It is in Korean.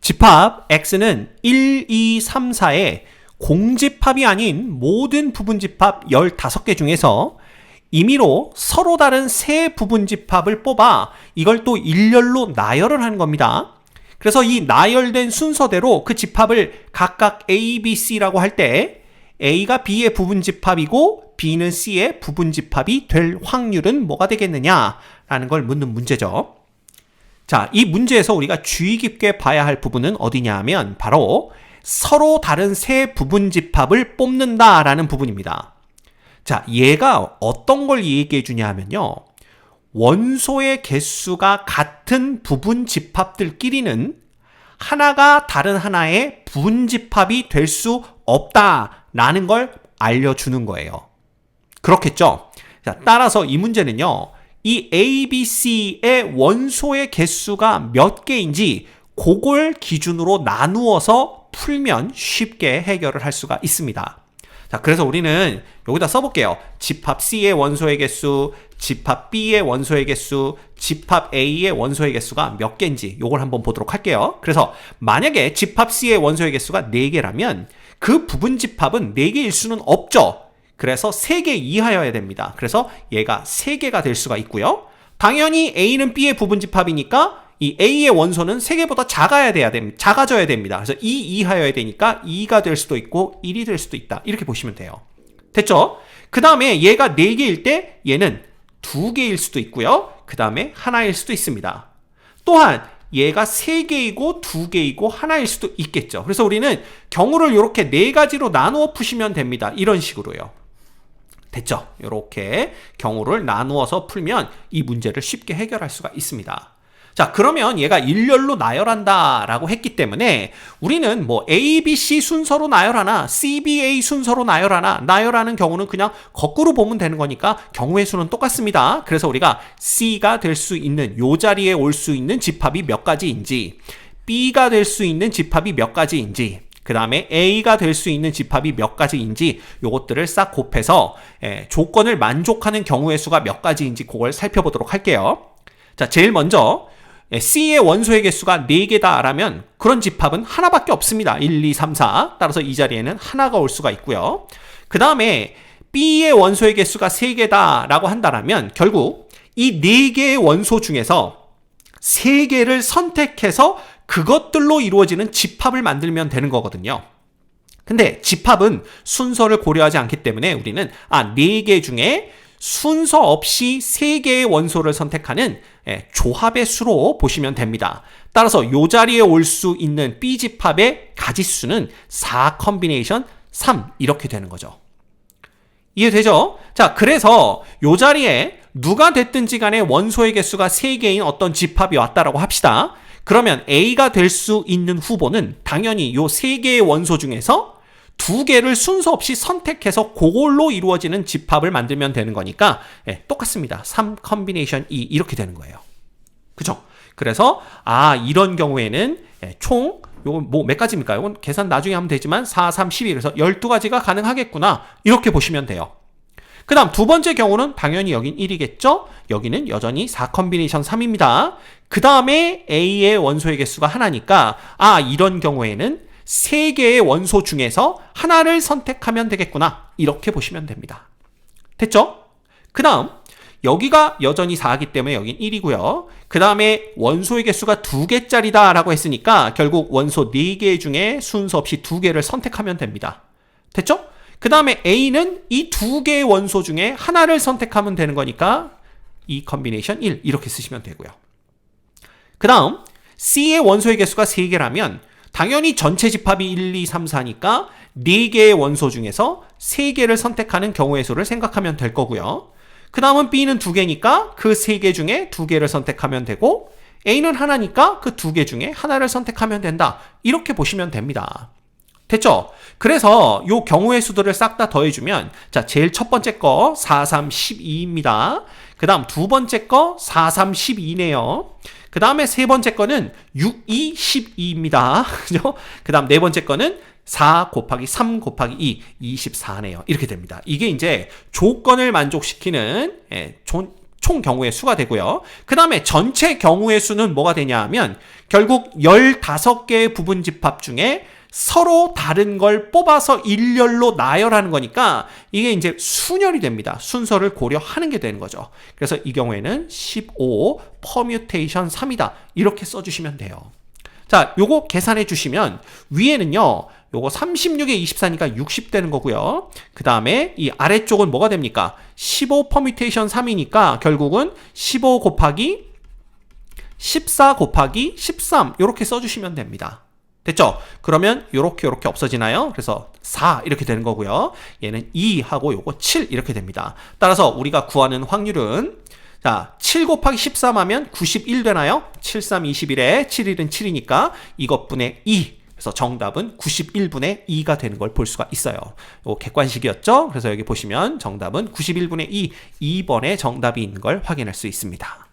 집합 X는 1, 2, 3, 4의 공집합이 아닌 모든 부분집합 15개 중에서 임의로 서로 다른 세 부분집합을 뽑아 이걸 또 일렬로 나열을 하는 겁니다. 그래서 이 나열된 순서대로 그 집합을 각각 A, B, C라고 할 때 A가 B의 부분집합이고 B는 C의 부분집합이 될 확률은 뭐가 되겠느냐라는 걸 묻는 문제죠. 자, 이 문제에서 우리가 주의 깊게 봐야 할 부분은 어디냐 하면 바로 서로 다른 세 부분집합을 뽑는다라는 부분입니다. 자, 얘가 어떤 걸 얘기해 주냐 하면요. 원소의 개수가 같은 부분집합들끼리는 하나가 다른 하나의 부분집합이 될 수 없다라는 걸 알려주는 거예요. 그렇겠죠? 자, 따라서 이 문제는요. 이 A, B, C의 원소의 개수가 몇 개인지 그걸 기준으로 나누어서 풀면 쉽게 해결을 할 수가 있습니다. 자, 그래서 우리는 여기다 써볼게요. 집합 C의 원소의 개수, 집합 B의 원소의 개수, 집합 A의 원소의 개수가 몇 개인지 이걸 한번 보도록 할게요. 그래서 만약에 집합 C의 원소의 개수가 4개라면 그 부분 집합은 4개일 수는 없죠. 그래서 3개 이하여야 됩니다. 그래서 얘가 3개가 될 수가 있고요. 당연히 A는 B의 부분집합이니까 이 A의 원소는 3개보다 작아져야 됩니다. 그래서 2 이하여야 되니까 2가 될 수도 있고 1이 될 수도 있다. 이렇게 보시면 돼요. 됐죠? 그 다음에 얘가 4개일 때 얘는 2개일 수도 있고요. 그 다음에 하나일 수도 있습니다. 또한 얘가 3개이고 2개이고 하나일 수도 있겠죠. 그래서 우리는 경우를 이렇게 4가지로 나누어 푸시면 됩니다. 이런 식으로요. 됐죠? 이렇게 경우를 나누어서 풀면 이 문제를 쉽게 해결할 수가 있습니다. 자, 그러면 얘가 일렬로 나열한다 라고 했기 때문에 우리는 뭐 A, B, C 순서로 나열하나 C, B, A 순서로 나열하나 나열하는 경우는 그냥 거꾸로 보면 되는 거니까 경우의 수는 똑같습니다. 그래서 우리가 C가 될 수 있는 요 자리에 올 수 있는 집합이 몇 가지인지, B가 될 수 있는 집합이 몇 가지인지, 그 다음에 A가 될 수 있는 집합이 몇 가지인지 요것들을 싹 곱해서 조건을 만족하는 경우의 수가 몇 가지인지 그걸 살펴보도록 할게요. 자, 제일 먼저 C의 원소의 개수가 4개다라면 그런 집합은 하나밖에 없습니다. 1, 2, 3, 4. 따라서 이 자리에는 하나가 올 수가 있고요. 그 다음에 B의 원소의 개수가 3개다라고 한다면 결국 이 4개의 원소 중에서 3개를 선택해서 그것들로 이루어지는 집합을 만들면 되는 거거든요. 근데 집합은 순서를 고려하지 않기 때문에 우리는 4개 중에 순서 없이 3개의 원소를 선택하는 조합의 수로 보시면 됩니다. 따라서 이 자리에 올 수 있는 B집합의 가지수는 4 컨비네이션 3 이렇게 되는 거죠. 이해되죠? 자, 그래서 이 자리에 누가 됐든지 간에 원소의 개수가 3개인 어떤 집합이 왔다라고 합시다. 그러면 A가 될 수 있는 후보는 당연히 이 3개의 원소 중에서 2개를 순서 없이 선택해서 그걸로 이루어지는 집합을 만들면 되는 거니까 똑같습니다. 3 컨비네이션 2 이렇게 되는 거예요. 그죠? 그래서 이런 경우에는 총 요건 뭐 몇 가지입니까? 이건 계산 나중에 하면 되지만 4, 3, 12 그래서 12가지가 가능하겠구나 이렇게 보시면 돼요. 그 다음 두 번째 경우는 당연히 여긴 1이겠죠? 여기는 여전히 4 컨비네이션 3입니다. 그 다음에 A의 원소의 개수가 하나니까 이런 경우에는 3개의 원소 중에서 하나를 선택하면 되겠구나 이렇게 보시면 됩니다. 됐죠? 그 다음 여기가 여전히 4이기 때문에 여긴 1이고요. 그 다음에 원소의 개수가 2개짜리다 라고 했으니까 결국 원소 4개 중에 순서 없이 2개를 선택하면 됩니다. 됐죠? 그 다음에 A는 이 2개의 원소 중에 하나를 선택하면 되는 거니까 이 컨비네이션 1 이렇게 쓰시면 되고요. 그 다음 C의 원소의 개수가 3개라면 당연히 전체 집합이 1, 2, 3, 4니까 4개의 원소 중에서 3개를 선택하는 경우의 수를 생각하면 될 거고요. 그 다음은 B는 2개니까 그 3개 중에 2개를 선택하면 되고 A는 하나니까 그 2개 중에 하나를 선택하면 된다. 이렇게 보시면 됩니다. 됐죠? 그래서 요 경우의 수들을 싹 다 더해주면 자, 제일 첫 번째 거 4, 3, 12입니다. 그 다음 두 번째 거 4, 3, 12네요. 그 다음에 세 번째 거는 6, 2, 12입니다. 그죠? 그 다음 네 번째 거는 4 곱하기 3 곱하기 2, 24네요. 이렇게 됩니다. 이게 이제 조건을 만족시키는 총 경우의 수가 되고요. 그 다음에 전체 경우의 수는 뭐가 되냐 하면 결국 15개의 부분집합 중에 서로 다른 걸 뽑아서 일렬로 나열하는 거니까 이게 이제 순열이 됩니다. 순서를 고려하는 게 되는 거죠. 그래서 이 경우에는 15 퍼뮤테이션 3이다. 이렇게 써주시면 돼요. 자, 요거 계산해 주시면 위에는요. 요거 36에 24니까 60 되는 거고요. 그 다음에 이 아래쪽은 뭐가 됩니까? 15 퍼뮤테이션 3이니까 결국은 15 곱하기 14 곱하기 13 이렇게 써주시면 됩니다. 됐죠? 그러면 요렇게 없어지나요? 그래서 4 이렇게 되는 거고요. 얘는 2 하고 요거 7 이렇게 됩니다. 따라서 우리가 구하는 확률은 자, 7 곱하기 13 하면 91 되나요? 7, 3, 21에 7일은 7이니까 이것분의 2. 그래서 정답은 91분의 2가 되는 걸 볼 수가 있어요. 요 객관식이었죠? 그래서 여기 보시면 정답은 91분의 2, 2번에 정답이 있는 걸 확인할 수 있습니다.